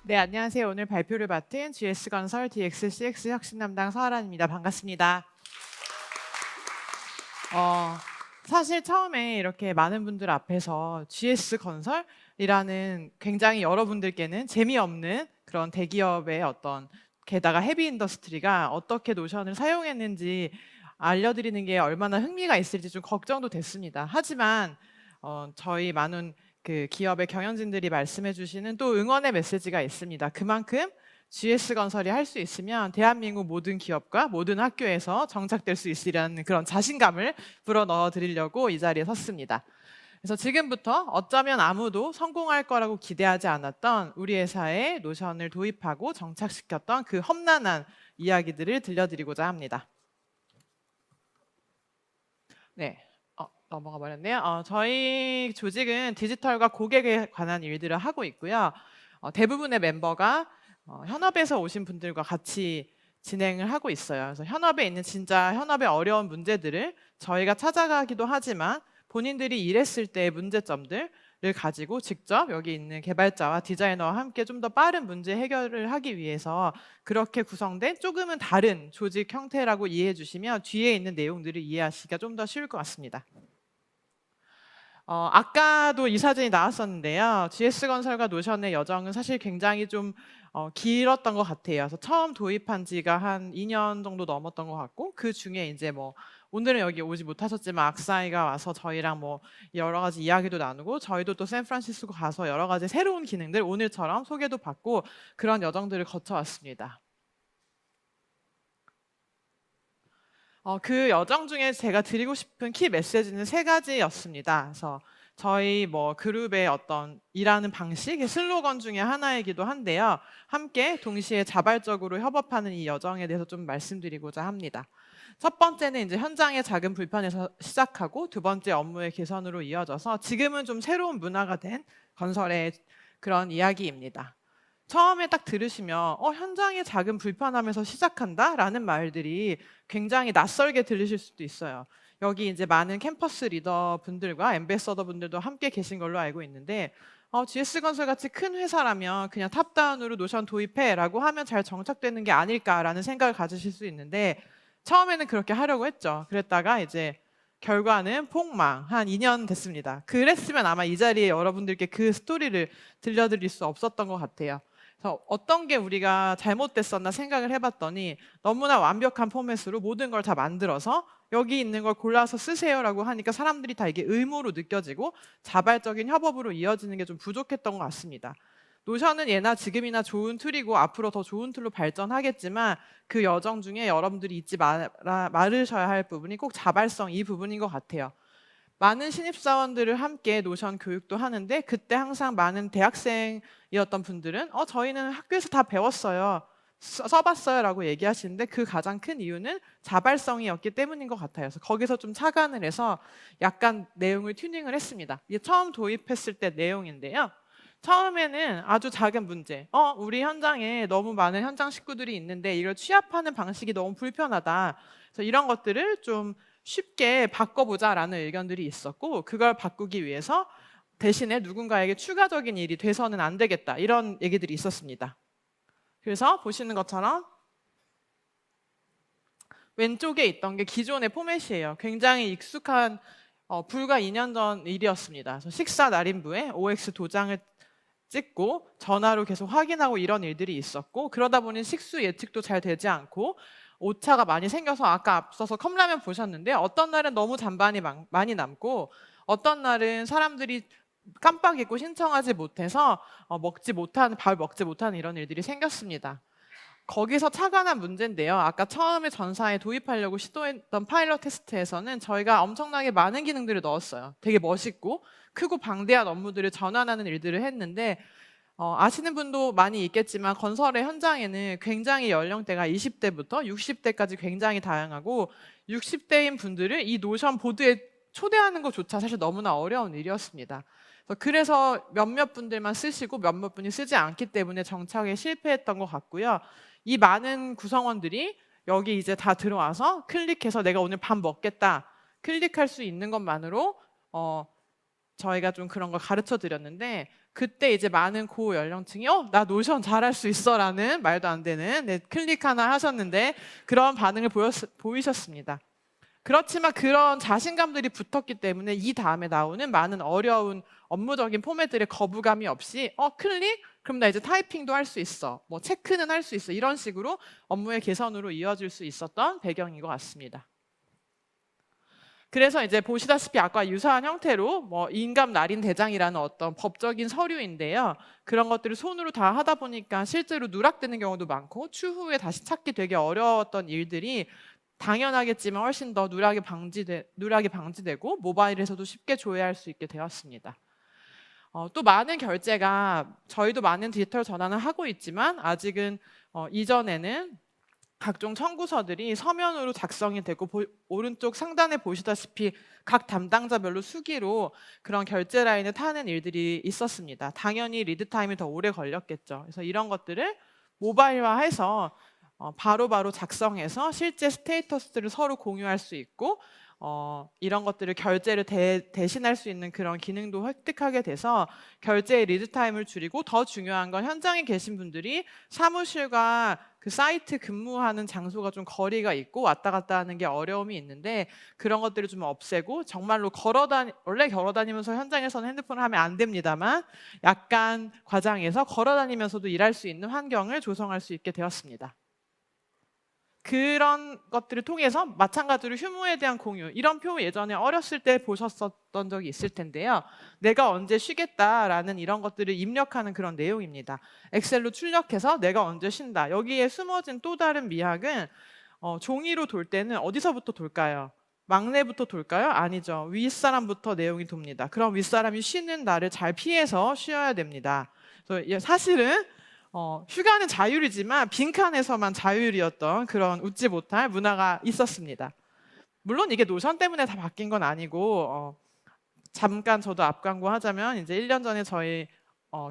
네, 안녕하세요. 오늘 발표를 맡은 GS건설 DX-CX 혁신 담당 서아란입니다. 반갑습니다. 어, 사실 처음에 이렇게 많은 분들 앞에서 GS건설이라는 굉장히 여러분들께는 재미없는 그런 대기업의 어떤 게다가 헤비 인더스트리가 어떻게 노션을 사용했는지 알려드리는 게 얼마나 흥미가 있을지 좀 걱정도 됐습니다. 하지만 저희 많은 그 기업의 경영진들이 말씀해 주시는 또 응원의 메시지가 있습니다. 그만큼 GS건설이 할 수 있으면 대한민국 모든 기업과 모든 학교에서 정착될 수 있으리라는 그런 자신감을 불어넣어 드리려고 이 자리에 섰습니다. 그래서 지금부터 어쩌면 아무도 성공할 거라고 기대하지 않았던 우리 회사에 노션을 도입하고 정착시켰던 그 험난한 이야기들을 들려드리고자 합니다. 네. 넘어가 버렸네요. 저희 조직은 디지털과 고객에 관한 일들을 하고 있고요. 대부분의 멤버가 현업에서 오신 분들과 같이 진행을 하고 있어요. 그래서 현업에 있는 진짜 현업의 어려운 문제들을 저희가 찾아가기도 하지만 본인들이 일했을 때의 문제점들을 가지고 직접 여기 있는 개발자와 디자이너와 함께 좀 더 빠른 문제 해결을 하기 위해서 그렇게 구성된 조금은 다른 조직 형태라고 이해해 주시면 뒤에 있는 내용들을 이해하시기가 좀 더 쉬울 것 같습니다. 아까도 이 사진이 나왔었는데요. GS건설과 노션의 여정은 사실 굉장히 좀 길었던 것 같아요. 그래서 처음 도입한 지가 한 2년 정도 넘었던 것 같고 그 중에 이제 뭐 오늘은 여기 오지 못하셨지만 악사이가 와서 저희랑 뭐 여러 가지 이야기도 나누고 저희도 또 샌프란시스코 가서 여러 가지 새로운 기능들 오늘처럼 소개도 받고 그런 여정들을 거쳐왔습니다. 그 여정 중에 제가 드리고 싶은 키 메시지는 세 가지였습니다. 그래서 저희 뭐 그룹의 어떤 일하는 방식의 슬로건 중에 하나이기도 한데요. 함께 동시에 자발적으로 협업하는 이 여정에 대해서 좀 말씀드리고자 합니다. 첫 번째는 이제 현장의 작은 불편에서 시작하고 두 번째 업무의 개선으로 이어져서 지금은 좀 새로운 문화가 된 건설의 그런 이야기입니다. 처음에 딱 들으시면 현장의 작은 불편함에서 시작한다라는 말들이 굉장히 낯설게 들리실 수도 있어요. 여기 이제 많은 캠퍼스 리더 분들과 엠베서더 분들도 함께 계신 걸로 알고 있는데 GS건설 같이 큰 회사라면 그냥 탑다운으로 노션 도입해라고 하면 잘 정착되는 게 아닐까라는 생각을 가지실 수 있는데 처음에는 그렇게 하려고 했죠. 그랬다가 이제 결과는 폭망. 한 2년 됐습니다. 그랬으면 아마 이 자리에 여러분들께 그 스토리를 들려드릴 수 없었던 것 같아요. 그래서 어떤 게 우리가 잘못됐었나 생각을 해봤더니 너무나 완벽한 포맷으로 모든 걸 다 만들어서 여기 있는 걸 골라서 쓰세요라고 하니까 사람들이 다 이게 의무로 느껴지고 자발적인 협업으로 이어지는 게 좀 부족했던 것 같습니다. 노션은 예나 지금이나 좋은 툴이고 앞으로 더 좋은 툴로 발전하겠지만 그 여정 중에 여러분들이 잊지 말으셔야 할 부분이 꼭 자발성 이 부분인 것 같아요. 많은 신입사원들을 함께 노션 교육도 하는데 그때 항상 많은 대학생이었던 분들은 저희는 학교에서 다 배웠어요. 써봤어요 라고 얘기하시는데 그 가장 큰 이유는 자발성이었기 때문인 것 같아요. 그래서 거기서 좀 착안을 해서 약간 내용을 튜닝을 했습니다. 이게 처음 도입했을 때 내용인데요. 처음에는 아주 작은 문제. 우리 현장에 너무 많은 현장 식구들이 있는데 이걸 취합하는 방식이 너무 불편하다. 그래서 이런 것들을 좀 쉽게 바꿔보자라는 의견들이 있었고 그걸 바꾸기 위해서 대신에 누군가에게 추가적인 일이 돼서는 안 되겠다. 이런 얘기들이 있었습니다. 그래서 보시는 것처럼 왼쪽에 있던 게 기존의 포맷이에요. 굉장히 익숙한 불과 2년 전 일이었습니다. 그래서 식사 날인부에 OX 도장을 찍고 전화로 계속 확인하고 이런 일들이 있었고 그러다 보니 식수 예측도 잘 되지 않고 오차가 많이 생겨서 아까 앞서서 컵라면 보셨는데 어떤 날은 너무 잔반이 많이 남고 어떤 날은 사람들이 깜빡 잊고 신청하지 못해서 밥을 먹지 못하는 이런 일들이 생겼습니다. 거기서 착안한 문제인데요. 아까 처음에 전사에 도입하려고 시도했던 파일럿 테스트에서는 저희가 엄청나게 많은 기능들을 넣었어요. 되게 멋있고 크고 방대한 업무들을 전환하는 일들을 했는데 아시는 분도 많이 있겠지만 건설의 현장에는 굉장히 연령대가 20대부터 60대까지 굉장히 다양하고 60대인 분들을 이 노션 보드에 초대하는 것조차 사실 너무나 어려운 일이었습니다. 그래서 몇몇 분들만 쓰시고 몇몇 분이 쓰지 않기 때문에 정착에 실패했던 것 같고요. 이 많은 구성원들이 여기 이제 다 들어와서 클릭해서 내가 오늘 밥 먹겠다 클릭할 수 있는 것만으로 저희가 좀 그런 걸 가르쳐 드렸는데 그때 이제 많은 고연령층이 나 노션 잘할 수 있어라는 말도 안 되는 클릭 하나 하셨는데 그런 반응을 보이셨습니다. 그렇지만 그런 자신감들이 붙었기 때문에 이 다음에 나오는 많은 어려운 업무적인 포맷들의 거부감이 없이 클릭? 그럼 나 이제 타이핑도 할 수 있어. 뭐 체크는 할 수 있어. 이런 식으로 업무의 개선으로 이어질 수 있었던 배경인 것 같습니다. 그래서 이제 보시다시피 아까 유사한 형태로 뭐 인감 날인 대장이라는 어떤 법적인 서류인데요. 그런 것들을 손으로 다 하다 보니까 실제로 누락되는 경우도 많고 추후에 다시 찾기 되게 어려웠던 일들이 당연하겠지만 훨씬 더 누락이 방지되고 모바일에서도 쉽게 조회할 수 있게 되었습니다. 또 많은 결제가 저희도 많은 디지털 전환을 하고 있지만 아직은 이전에는 각종 청구서들이 서면으로 작성이 되고 오른쪽 상단에 보시다시피 각 담당자별로 수기로 그런 결제 라인을 타는 일들이 있었습니다. 당연히 리드 타임이 더 오래 걸렸겠죠. 그래서 이런 것들을 모바일화해서 바로바로 작성해서 실제 스테이터스들을 서로 공유할 수 있고 이런 것들을 결제를 대신할 수 있는 그런 기능도 획득하게 돼서 결제의 리드 타임을 줄이고 더 중요한 건 현장에 계신 분들이 사무실과 그 사이트 근무하는 장소가 좀 거리가 있고 왔다 갔다 하는 게 어려움이 있는데 그런 것들을 좀 없애고 정말로 원래 걸어다니면서 현장에서는 핸드폰을 하면 안 됩니다만 약간 과장해서 걸어다니면서도 일할 수 있는 환경을 조성할 수 있게 되었습니다. 그런 것들을 통해서 마찬가지로 휴무에 대한 공유, 이런 표 예전에 어렸을 때 보셨었던 적이 있을 텐데요. 내가 언제 쉬겠다라는 이런 것들을 입력하는 그런 내용입니다. 엑셀로 출력해서 내가 언제 쉰다. 여기에 숨어진 또 다른 미학은 종이로 돌 때는 어디서부터 돌까요? 막내부터 돌까요? 아니죠. 윗사람부터 내용이 돕니다. 그럼 윗사람이 쉬는 날을 잘 피해서 쉬어야 됩니다. 그래서 사실은 휴가는 자율이지만 빈칸에서만 자율이었던 그런 웃지 못할 문화가 있었습니다. 물론 이게 노션 때문에 다 바뀐 건 아니고 잠깐 저도 앞광고하자면 이제 1년 전에 저희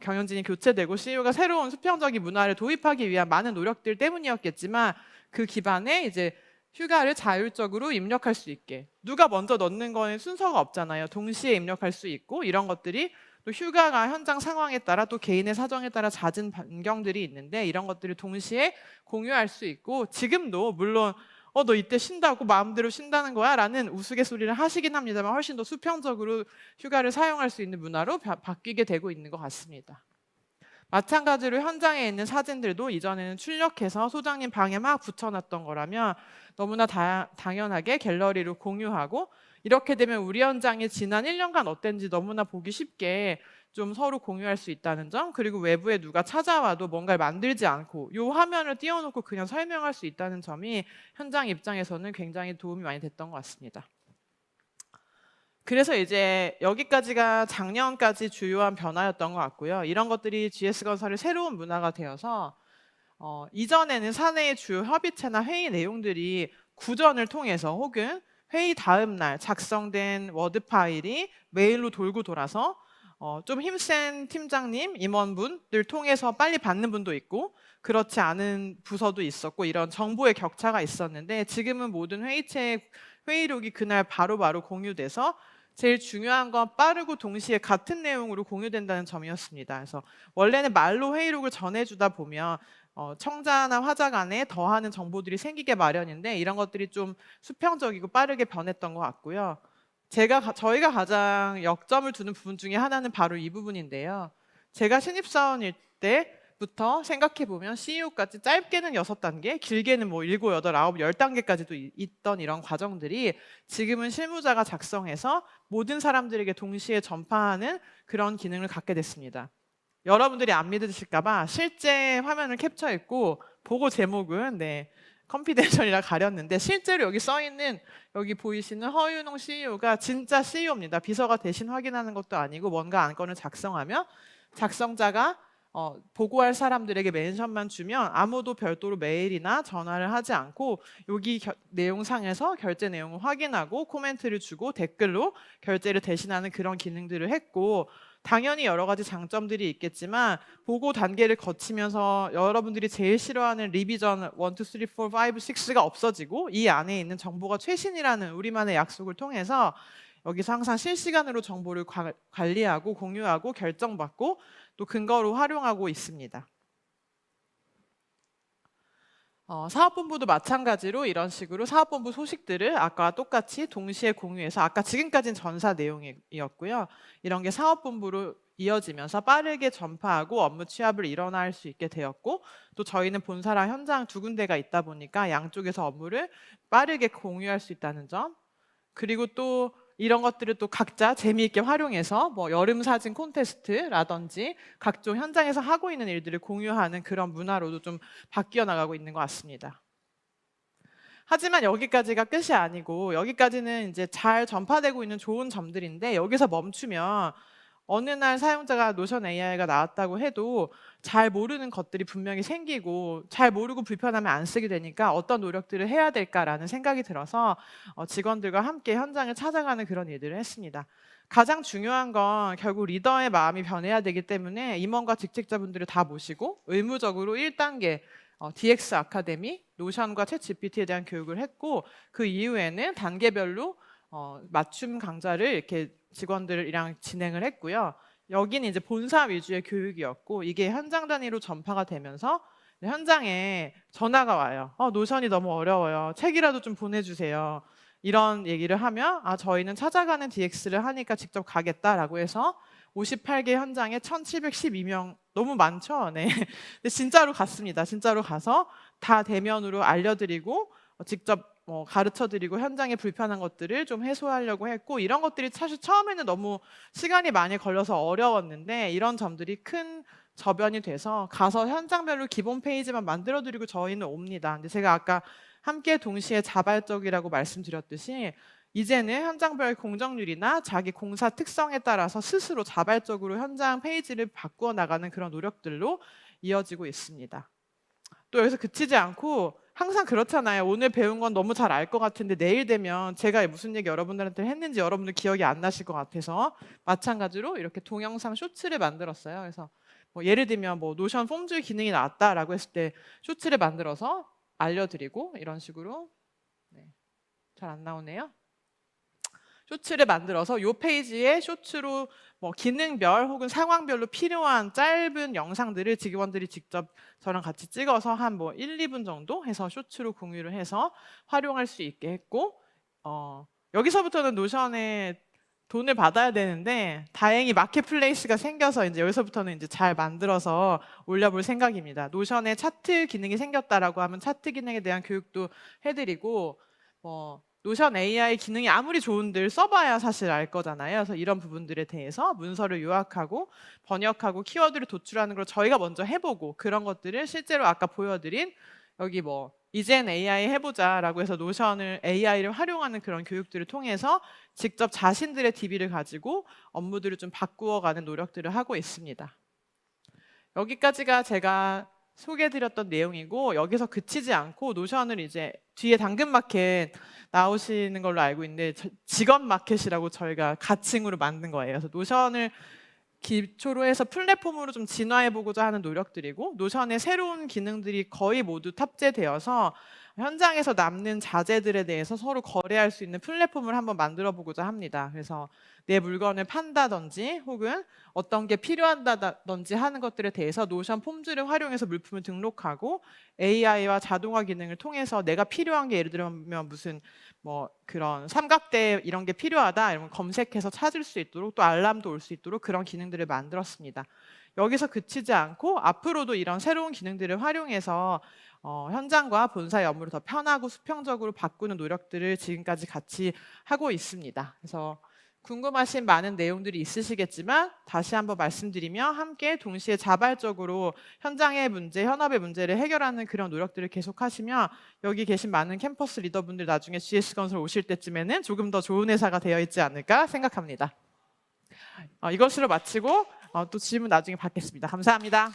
경영진이 교체되고 CEO가 새로운 수평적인 문화를 도입하기 위한 많은 노력들 때문이었겠지만 그 기반에 이제 휴가를 자율적으로 입력할 수 있게 누가 먼저 넣는 거는 순서가 없잖아요. 동시에 입력할 수 있고 이런 것들이 또 휴가가 현장 상황에 따라 또 개인의 사정에 따라 잦은 변경들이 있는데 이런 것들을 동시에 공유할 수 있고 지금도 물론 너 이때 쉰다고 마음대로 쉰다는 거야? 라는 우스갯소리를 하시긴 합니다만 훨씬 더 수평적으로 휴가를 사용할 수 있는 문화로 바뀌게 되고 있는 것 같습니다. 마찬가지로 현장에 있는 사진들도 이전에는 출력해서 소장님 방에 막 붙여놨던 거라면 너무나 당연하게 갤러리로 공유하고 이렇게 되면 우리 현장이 지난 1년간 어땠는지 너무나 보기 쉽게 좀 서로 공유할 수 있다는 점, 그리고 외부에 누가 찾아와도 뭔가를 만들지 않고 이 화면을 띄워놓고 그냥 설명할 수 있다는 점이 현장 입장에서는 굉장히 도움이 많이 됐던 것 같습니다. 그래서 이제 여기까지가 작년까지 주요한 변화였던 것 같고요. 이런 것들이 GS건설의 새로운 문화가 되어서 이전에는 사내의 주요 협의체나 회의 내용들이 구전을 통해서 혹은 회의 다음 날 작성된 워드 파일이 메일로 돌고 돌아서 좀 힘센 팀장님, 임원분들 통해서 빨리 받는 분도 있고 그렇지 않은 부서도 있었고 이런 정보의 격차가 있었는데 지금은 모든 회의체의 회의록이 그날 바로바로 공유돼서 제일 중요한 건 빠르고 동시에 같은 내용으로 공유된다는 점이었습니다. 그래서 원래는 말로 회의록을 전해주다 보면 청자나 화자 간에 더하는 정보들이 생기게 마련인데 이런 것들이 좀 수평적이고 빠르게 변했던 것 같고요. 저희가 가장 역점을 두는 부분 중에 하나는 바로 이 부분인데요. 제가 신입사원일 때부터 생각해보면 CEO까지 짧게는 6단계, 길게는 뭐 7, 8, 9, 10단계까지도 있던 이런 과정들이 지금은 실무자가 작성해서 모든 사람들에게 동시에 전파하는 그런 기능을 갖게 됐습니다. 여러분들이 안 믿으실까봐 실제 화면을 캡처했고 보고 제목은 컨피덴셜이라 가렸는데 실제로 여기 써있는 여기 보이시는 허윤홍 CEO가 진짜 CEO입니다. 비서가 대신 확인하는 것도 아니고 뭔가 안건을 작성하면 작성자가 보고할 사람들에게 멘션만 주면 아무도 별도로 메일이나 전화를 하지 않고 여기 내용상에서 결제 내용을 확인하고 코멘트를 주고 댓글로 결제를 대신하는 그런 기능들을 했고 당연히 여러 가지 장점들이 있겠지만 보고 단계를 거치면서 여러분들이 제일 싫어하는 리비전 1, 2, 3, 4, 5, 6가 없어지고 이 안에 있는 정보가 최신이라는 우리만의 약속을 통해서 여기서 항상 실시간으로 정보를 관리하고 공유하고 결정받고 또 근거로 활용하고 있습니다. 사업본부도 마찬가지로 이런 식으로 사업본부 소식들을 아까와 똑같이 동시에 공유해서 아까 지금까지는 전사 내용이었고요. 이런 게 사업본부로 이어지면서 빠르게 전파하고 업무 취합을 일어날 수 있게 되었고 또 저희는 본사랑 현장 두 군데가 있다 보니까 양쪽에서 업무를 빠르게 공유할 수 있다는 점, 그리고 또 이런 것들을 또 각자 재미있게 활용해서 뭐 여름 사진 콘테스트라든지 각종 현장에서 하고 있는 일들을 공유하는 그런 문화로도 좀 바뀌어 나가고 있는 것 같습니다. 하지만 여기까지가 끝이 아니고 여기까지는 이제 잘 전파되고 있는 좋은 점들인데 여기서 멈추면 어느 날 사용자가 노션 AI가 나왔다고 해도 잘 모르는 것들이 분명히 생기고 잘 모르고 불편하면 안 쓰게 되니까 어떤 노력들을 해야 될까라는 생각이 들어서 직원들과 함께 현장을 찾아가는 그런 일들을 했습니다. 가장 중요한 건 결국 리더의 마음이 변해야 되기 때문에 임원과 직책자분들을 다 모시고 의무적으로 1단계 DX 아카데미, 노션과 챗 GPT에 대한 교육을 했고 그 이후에는 단계별로 맞춤 강좌를 이렇게 직원들이랑 진행을 했고요. 여기는 이제 본사 위주의 교육이었고 이게 현장 단위로 전파가 되면서 현장에 전화가 와요. 노션이 너무 어려워요. 책이라도 좀 보내주세요. 이런 얘기를 하면 저희는 찾아가는 DX를 하니까 직접 가겠다라고 해서 58개 현장에 1,712명 너무 많죠? 네. 근데 진짜로 갔습니다. 진짜로 가서 다 대면으로 알려드리고 직접 가르쳐드리고 현장에 불편한 것들을 좀 해소하려고 했고 이런 것들이 사실 처음에는 너무 시간이 많이 걸려서 어려웠는데 이런 점들이 큰 저변이 돼서 가서 현장별로 기본 페이지만 만들어드리고 저희는 옵니다. 근데 제가 아까 함께 동시에 자발적이라고 말씀드렸듯이 이제는 현장별 공정률이나 자기 공사 특성에 따라서 스스로 자발적으로 현장 페이지를 바꾸어 나가는 그런 노력들로 이어지고 있습니다. 또 여기서 그치지 않고 항상 그렇잖아요. 오늘 배운 건 너무 잘 알 것 같은데 내일 되면 제가 무슨 얘기 여러분들한테 했는지 여러분들 기억이 안 나실 것 같아서 마찬가지로 이렇게 동영상 쇼츠를 만들었어요. 그래서 예를 들면 노션 폼줄 기능이 나왔다라고 했을 때 쇼츠를 만들어서 알려드리고 이런 식으로 잘 안 나오네요. 쇼츠를 만들어서 이 페이지에 쇼츠로 기능별 혹은 상황별로 필요한 짧은 영상들을 직원들이 직접 저랑 같이 찍어서 한 1, 2분 정도 해서 쇼츠로 공유를 해서 활용할 수 있게 했고 여기서부터는 노션에 돈을 받아야 되는데 다행히 마켓플레이스가 생겨서 이제 여기서부터는 이제 잘 만들어서 올려볼 생각입니다. 노션에 차트 기능이 생겼다라고 하면 차트 기능에 대한 교육도 해드리고 노션 AI 기능이 아무리 좋은들 써봐야 사실 알 거잖아요. 그래서 이런 부분들에 대해서 문서를 요약하고 번역하고 키워드를 도출하는 걸 저희가 먼저 해보고 그런 것들을 실제로 아까 보여드린 여기 이젠 AI 해보자라고 해서 노션을 AI를 활용하는 그런 교육들을 통해서 직접 자신들의 DB를 가지고 업무들을 좀 바꾸어가는 노력들을 하고 있습니다. 여기까지가 제가 소개해드렸던 내용이고 여기서 그치지 않고 노션을 이제 뒤에 당근마켓 나오시는 걸로 알고 있는데 직업마켓이라고 저희가 가칭으로 만든 거예요. 그래서 노션을 기초로 해서 플랫폼으로 좀 진화해보고자 하는 노력들이고 노션의 새로운 기능들이 거의 모두 탑재되어서 현장에서 남는 자재들에 대해서 서로 거래할 수 있는 플랫폼을 한번 만들어 보고자 합니다. 그래서 내 물건을 판다든지 혹은 어떤 게 필요하다든지 하는 것들에 대해서 노션 폼즈를 활용해서 물품을 등록하고 AI와 자동화 기능을 통해서 내가 필요한 게 예를 들면 무슨 그런 삼각대 이런 게 필요하다 이러면 검색해서 찾을 수 있도록 또 알람도 올 수 있도록 그런 기능들을 만들었습니다. 여기서 그치지 않고 앞으로도 이런 새로운 기능들을 활용해서 현장과 본사의 업무를 더 편하고 수평적으로 바꾸는 노력들을 지금까지 같이 하고 있습니다. 그래서 궁금하신 많은 내용들이 있으시겠지만 다시 한번 말씀드리며 함께 동시에 자발적으로 현장의 문제, 현업의 문제를 해결하는 그런 노력들을 계속하시면 여기 계신 많은 캠퍼스 리더분들 나중에 GS건설 오실 때쯤에는 조금 더 좋은 회사가 되어 있지 않을까 생각합니다. 이것으로 마치고 또 질문 나중에 받겠습니다. 감사합니다.